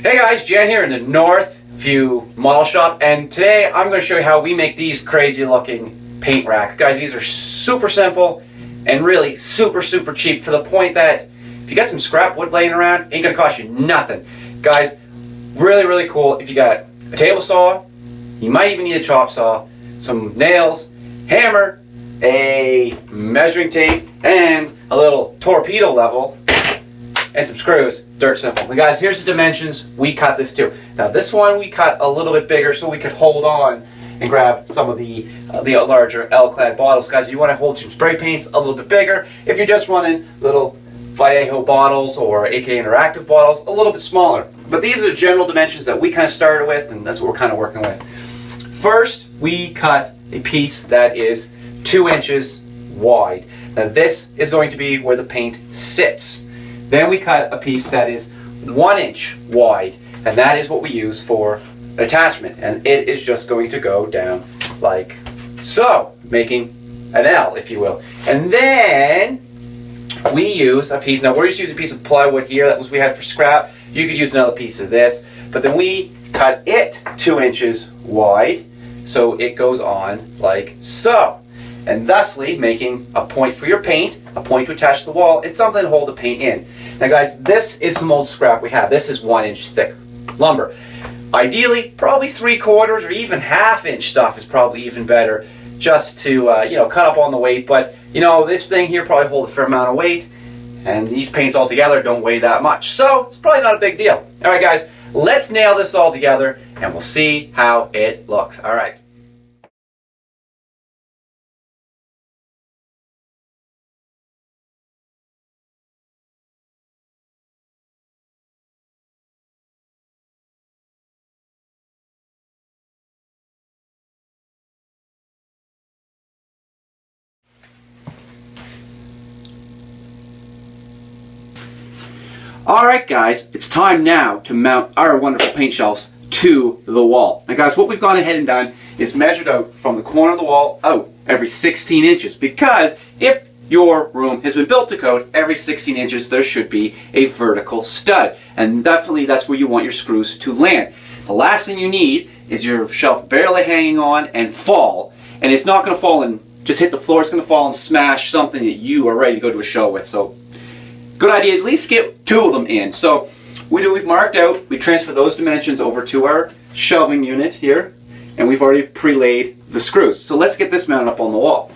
Hey guys, Jan here in the Northview Model Shop, and today I'm going to show you how we make these crazy looking paint racks. Guys, these are super simple and really super cheap, to the point that if you got some scrap wood laying around, it ain't going to cost you nothing. Guys, really cool. If you got a table saw, you might even need a chop saw, some nails, hammer, a measuring tape, and a little torpedo level, and some screws. Dirt simple. And guys, here's the dimensions we cut this to. Now this one we cut a little bit bigger so we could hold on and grab some of the larger L-clad bottles. Guys, if you want to hold some spray paints a little bit bigger, if you're just running little Vallejo bottles or AK Interactive bottles, a little bit smaller. But these are the general dimensions that we kind of started with, and that's what we're kind of working with. First, we cut a piece that is 2 inches wide. Now this is going to be where the paint sits. Then we cut a piece that is 1 inch wide, and that is what we use for attachment. And it is just going to go down like so, making an L, if you will. And then we use a piece, now we're just using a piece of plywood here, that was we had for scrap. You could use another piece of this, but then we cut it 2 inches wide, so it goes on like so. And thusly making a point for your paint, a point to attach to the wall, and something to hold the paint in. Now guys, this is some old scrap we have. This is 1 inch thick lumber. Ideally, probably 3/4 or even 1/2 inch stuff is probably even better, just to cut up on the weight. But this thing here probably holds a fair amount of weight, and these paints all together don't weigh that much, so it's probably not a big deal. All right guys, let's nail this all together and we'll see how it looks. All right. Alright guys, it's time now to mount our wonderful paint shelves to the wall. Now guys, what we've gone ahead and done is measured out from the corner of the wall out every 16 inches. Because if your room has been built to code, every 16 inches there should be a vertical stud. And definitely that's where you want your screws to land. The last thing you need is your shelf barely hanging on and fall. And it's not going to fall and just hit the floor, it's going to fall and smash something that you are ready to go to a show with. So good idea, at least get 2 of them in. So we've marked out, we transfer those dimensions over to our shelving unit here, and we've already pre-laid the screws. So let's get this mounted up on the wall.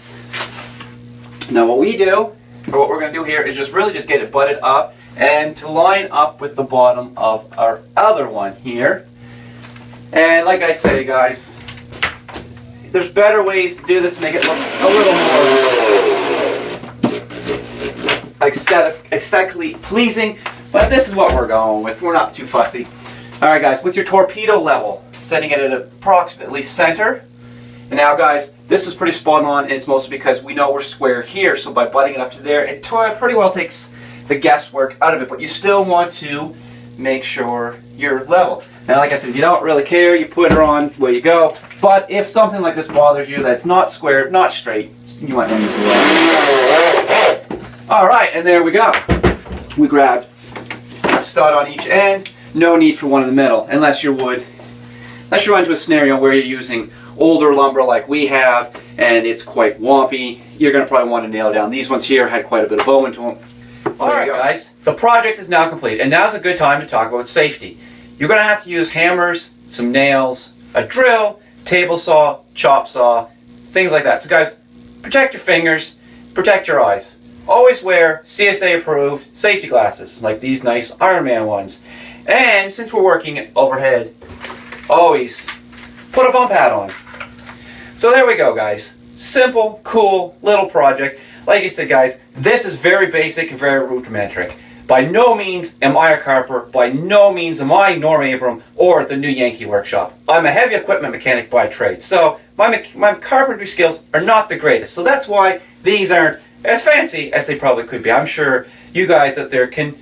Now what we do, or what we're going to do here, is just get it butted up and to line up with the bottom of our other one here. And like I say guys, there's better ways to do this to make it look a little more aesthetically pleasing, but this is what we're going with. We're not too fussy. Alright guys, with your torpedo level, setting it at approximately center. And now guys, this is pretty spot on, and it's mostly because we know we're square here, so by butting it up to there, it pretty well takes the guesswork out of it, but you still want to make sure you're level. Now like I said, if you don't really care, you put it on where you go, but if something like this bothers you, that's not square, not straight, you might not use it. Alright, and there we go. We grabbed a stud on each end. No need for one in the middle, unless you run into a scenario where you're using older lumber like we have, and it's quite wompy. You're going to probably want to nail down. These ones here had quite a bit of bow into them. Alright guys, the project is now complete, and now's a good time to talk about safety. You're going to have to use hammers, some nails, a drill, table saw, chop saw, things like that. So guys, protect your fingers, protect your eyes. Always wear CSA approved safety glasses, like these nice Iron Man ones. And since we're working overhead, always put a bump hat on. So there we go guys. Simple, cool, little project. Like I said guys, this is very basic and very rudimentary. By no means am I a carper, by no means am I Norm Abram or the New Yankee Workshop. I'm a heavy equipment mechanic by trade, so my carpentry skills are not the greatest. So that's why these aren't as fancy as they probably could be. I'm sure you guys out there can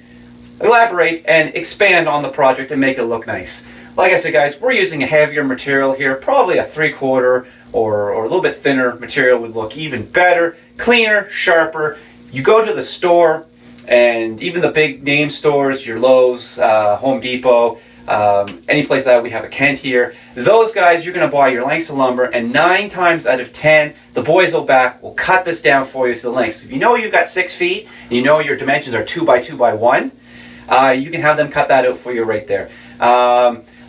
elaborate and expand on the project and make it look nice. Like I said guys, we're using a heavier material here, probably a 3/4 or a little bit thinner material would look even better, cleaner, sharper. You go to the store, and even the big name stores, your Lowe's, Home Depot, any place that we have a Kent here. Those guys, you're going to buy your lengths of lumber, and 9 times out of 10, the boys will cut this down for you to the lengths. If you know you've got 6 feet, and you know your dimensions are 2 by 2 by 1, you can have them cut that out for you right there.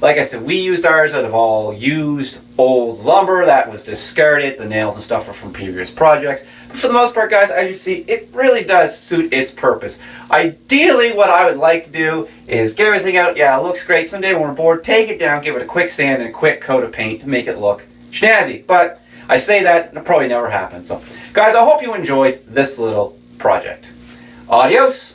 Like I said, we used ours out of all used old lumber that was discarded. The nails and stuff are from previous projects. But for the most part, guys, as you see, it really does suit its purpose. Ideally, what I would like to do is get everything out. Yeah, it looks great. Someday when we're bored, take it down, give it a quick sand and a quick coat of paint to make it look snazzy. But I say that, it'll probably never happen. So, guys, I hope you enjoyed this little project. Adios.